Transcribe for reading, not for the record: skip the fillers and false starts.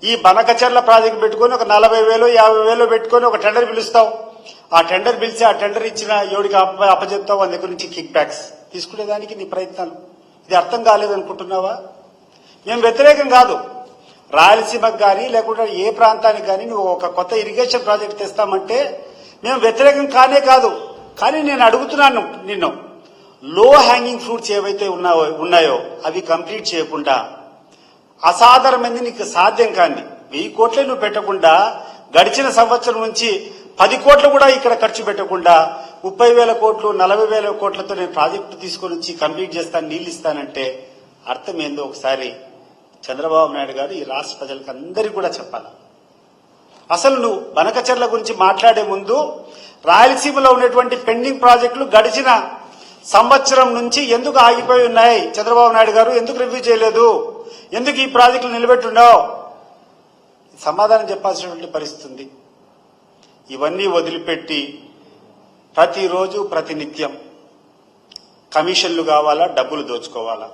ఈ బనకచర్ల ప్రాజెక్టు పెట్టుకుని ఒక 40,000 50,000 పెట్టుకుని ఒక టెండర్ పిలుస్తావు. ఆ టెండర్ పిలిచి ఆ టెండర్ ఇచ్చిన ఎవడికి అప్పచెప్తావు, వాళ్ళ దగ్గర నుంచి కిక్ బ్యాక్స్ తీసుకునేదానికి నీ ప్రయత్నాలు. ఇది అర్థం కాలేదనుకుంటున్నావా? మేము వ్యతిరేకం కాదు. రాయలసీమకు కానీ లేకుంటే ఏ ప్రాంతానికి కానీ నువ్వు ఒక కొత్త ఇరిగేషన్ ప్రాజెక్ట్ తెస్తామంటే మేము వ్యతిరేకం కానే కాదు. కానీ నేను అడుగుతున్నాను నిన్ను, లో హ్యాంగింగ్ ఫ్రూట్స్ ఏవైతే ఉన్నాయో అవి కంప్లీట్ చేయకుండా అసాధారణమైంది నీకు సాధ్యం కాని 1000 కోట్లే నువ్వు పెట్టకుండా గడిచిన సంవత్సరం నుంచి 10 కోట్లు కూడా ఇక్కడ ఖర్చు పెట్టకుండా 30,000 కోట్లు 40,000 కోట్లతో నేను ప్రాజెక్టు తీసుకొని వచ్చి కంప్లీట్ చేస్తాను, నీళ్లు ఇస్తానంటే అర్థం ఏందో ఒకసారి చంద్రబాబు నాయుడు గారు ఈ రాష్ట్ర ప్రజలకు అందరికీ కూడా చెప్పాలి. అసలు నువ్వు బనకచర్ల గురించి మాట్లాడే ముందు రాయలసీమలో ఉన్నటువంటి పెండింగ్ ప్రాజెక్టులు గడిచిన సంవత్సరం నుంచి ఎందుకు ఆగిపోయి ఉన్నాయి, చంద్రబాబు నాయుడు గారు ఎందుకు రివ్యూ చేయలేదు, ఎందుకు ఈ ప్రాజెక్టులు నిలబెట్టున్నావు, సమాధానం చెప్పాల్సినటువంటి పరిస్థితి. ఇవన్నీ వదిలిపెట్టి ప్రతిరోజు ప్రతినిత్యం కమిషన్లు కావాలా, డబ్బులు దోచుకోవాలా,